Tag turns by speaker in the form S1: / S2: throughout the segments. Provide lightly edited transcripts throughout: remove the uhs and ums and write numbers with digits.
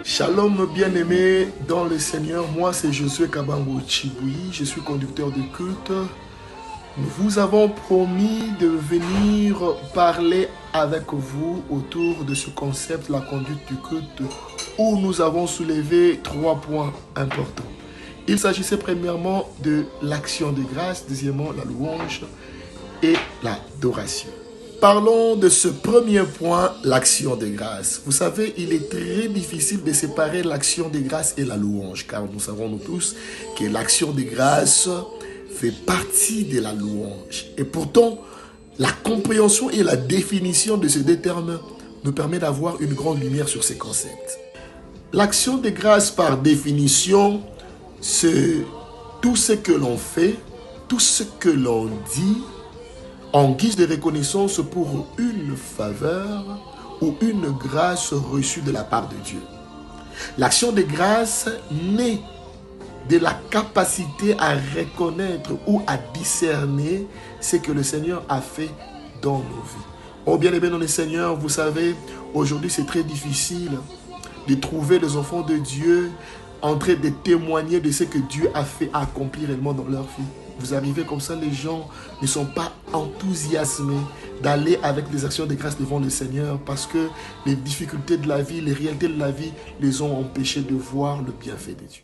S1: Shalom bien-aimés dans le Seigneur, moi c'est Josué Kabango Chiboui, je suis conducteur de culte. Nous vous avons promis de venir parler avec vous autour de ce concept, la conduite du culte, où nous avons soulevé 3 points importants. Il s'agissait premièrement de l'action de grâce, deuxièmement la louange et l'adoration. Parlons de ce premier point, l'action de grâce. Vous savez, il est très difficile de séparer l'action de grâce et la louange, car nous savons nous tous que l'action de grâce fait partie de la louange. Et pourtant, la compréhension et la définition de ces deux termes nous permet d'avoir une grande lumière sur ces concepts. L'action de grâce, par définition, c'est tout ce que l'on fait, tout ce que l'on dit, en guise de reconnaissance pour une faveur ou une grâce reçue de la part de Dieu. L'action de grâce naît de la capacité à reconnaître ou à discerner ce que le Seigneur a fait dans nos vies. Oh bien-aimés dans le Seigneur, vous savez, aujourd'hui c'est très difficile de trouver les enfants de Dieu en train de témoigner de ce que Dieu a fait accomplir réellement dans leur vie. Vous arrivez comme ça, les gens ne sont pas enthousiasmés d'aller avec des actions de grâce devant le Seigneur parce que les difficultés de la vie, les réalités de la vie les ont empêchés de voir le bienfait de Dieu.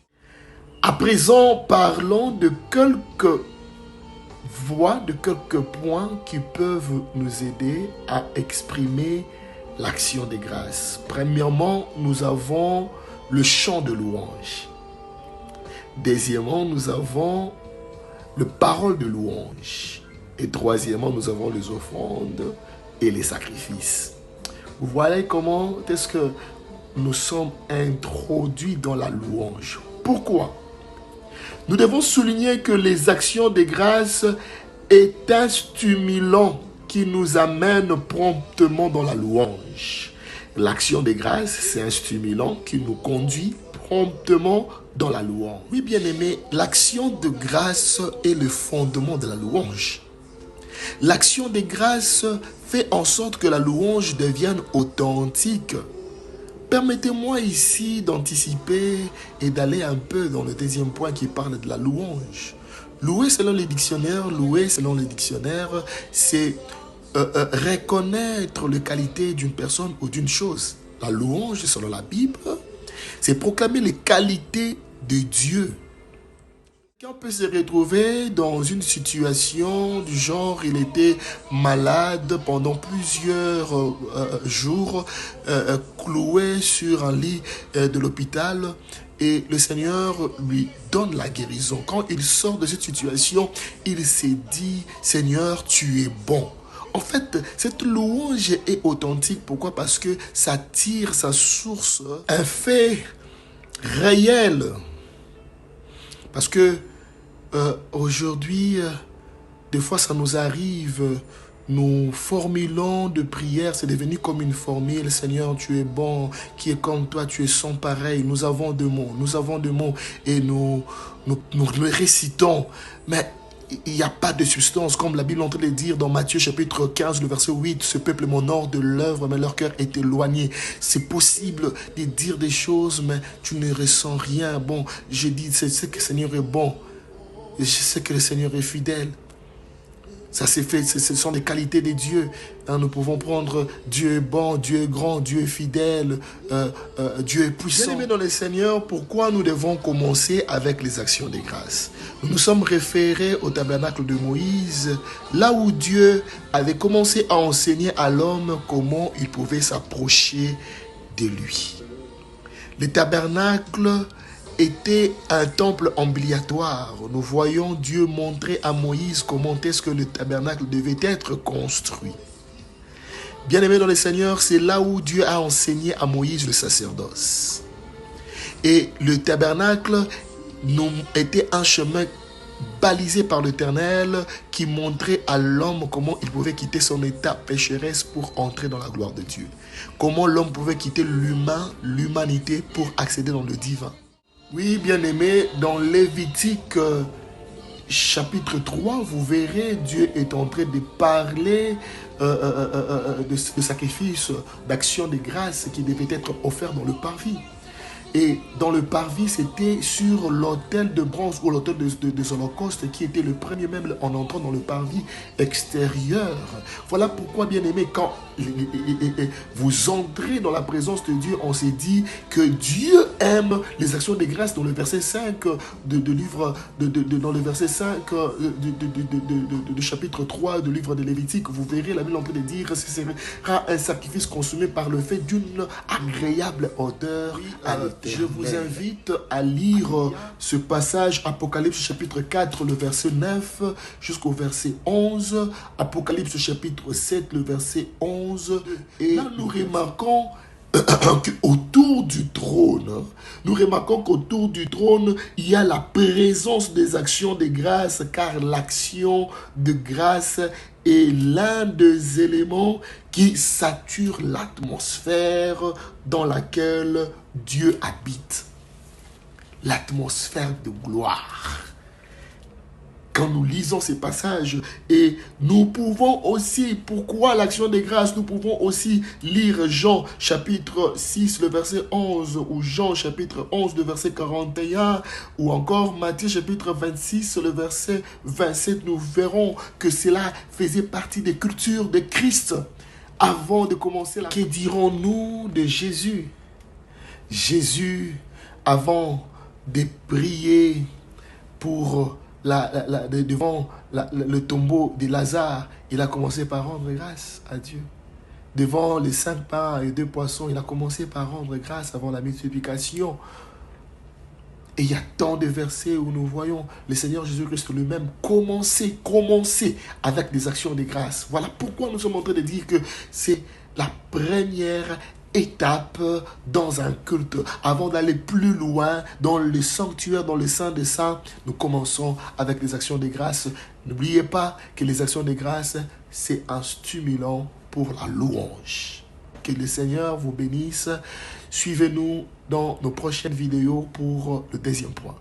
S1: À présent, parlons de quelques voies, de quelques points qui peuvent nous aider à exprimer l'action de grâce. Premièrement, nous avons le chant de louange. Deuxièmement, nous avons le parole de louange. Et troisièmement, nous avons les offrandes et les sacrifices. Vous voyez comment est-ce que nous sommes introduits dans la louange. Pourquoi? Nous devons souligner que les actions de grâce est un stimulant qui nous amène promptement dans la louange. L'action de grâce, c'est un stimulant qui nous conduit promptement dans la louange. Oui, bien-aimé, l'action de grâce est le fondement de la louange. L'action de grâce fait en sorte que la louange devienne authentique. Permettez-moi ici d'anticiper et d'aller un peu dans le deuxième point qui parle de la louange. Louer selon les dictionnaires, c'est reconnaître les qualités d'une personne ou d'une chose. La louange, selon la Bible, c'est proclamer les qualités de Dieu. Quelqu'un peut se retrouver dans une situation du genre, il était malade pendant plusieurs jours, cloué sur un lit de l'hôpital, et le Seigneur lui donne la guérison. Quand il sort de cette situation, il s'est dit, Seigneur, tu es bon. En fait, cette louange est authentique. Pourquoi? Parce que ça tire sa source, un fait réel. Parce que aujourd'hui, des fois ça nous arrive, nous formulons de prières, c'est devenu comme une formule. Seigneur, tu es bon, qui est comme toi, tu es sans pareil. Nous avons deux mots et nous les récitons. Mais il n'y a pas de substance, comme la Bible est en train de dire dans Matthieu chapitre 15, le verset 8, ce peuple m'honore de l'œuvre, mais leur cœur est éloigné. C'est possible de dire des choses, mais tu ne ressens rien. Bon, je dis, c'est que le Seigneur est bon. Je sais que le Seigneur est fidèle. Ça s'est fait, ce sont des qualités de Dieu. Nous pouvons prendre Dieu est bon, Dieu est grand, Dieu est fidèle, Dieu est puissant. Bien-aimés dans le Seigneur, pourquoi nous devons commencer avec les actions de grâce? Nous nous sommes référés au tabernacle de Moïse, là où Dieu avait commencé à enseigner à l'homme comment il pouvait s'approcher de lui. Le tabernacle était un temple ambulatoire. Nous voyons Dieu montrer à Moïse comment est-ce que le tabernacle devait être construit. Bien-aimés dans le Seigneur, c'est là où Dieu a enseigné à Moïse le sacerdoce. Et le tabernacle était un chemin balisé par l'Éternel qui montrait à l'homme comment il pouvait quitter son état pécheresse pour entrer dans la gloire de Dieu. Comment l'homme pouvait quitter l'humanité pour accéder dans le divin. Oui, bien-aimé, dans Lévitique chapitre 3, vous verrez, Dieu est en train de parler de sacrifices, d'actions de grâce qui devaient être offerts dans le parvis. Et dans le parvis, c'était sur l'autel de bronze ou l'autel des holocaustes qui était le premier même en entrant dans le parvis extérieur. Voilà pourquoi, bien aimé, quand vous entrez dans la présence de Dieu, on s'est dit que Dieu aime les actions de grâce. Dans le verset 5 dans le verset 5 du chapitre 3 du livre de Lévitique, vous verrez la Bible en train de dire que ce sera un sacrifice consumé par le fait d'une agréable odeur à l'Éternel. Je vous invite à lire ce passage, Apocalypse chapitre 4, le verset 9 jusqu'au verset 11, Apocalypse chapitre 7, le verset 11, et là nous remarquons qu'autour du trône, il y a la présence des actions de grâce, car l'action de grâce est l'un des éléments qui sature l'atmosphère dans laquelle Dieu habite. L'atmosphère de gloire. Quand nous lisons ces passages, et nous pouvons aussi, pourquoi l'action de grâce, nous pouvons aussi lire Jean chapitre 6, le verset 11, ou Jean chapitre 11, le verset 41, ou encore Matthieu chapitre 26, le verset 27, nous verrons que cela faisait partie des cultures de Christ. Avant de commencer, que dirons-nous de Jésus? Jésus, avant de prier pour devant le tombeau de Lazare, il a commencé par rendre grâce à Dieu. Devant les 5 pains et 2 poissons, il a commencé par rendre grâce avant la multiplication. Et il y a tant de versets où nous voyons le Seigneur Jésus-Christ lui-même commencer avec des actions de grâce. Voilà pourquoi nous sommes en train de dire que c'est la première étape dans un culte. Avant d'aller plus loin dans le sanctuaire, dans le Saint des Saints, nous commençons avec les actions de grâce. N'oubliez pas que les actions de grâce, c'est un stimulant pour la louange. Que le Seigneur vous bénisse. Suivez-nous dans nos prochaines vidéos pour le deuxième point.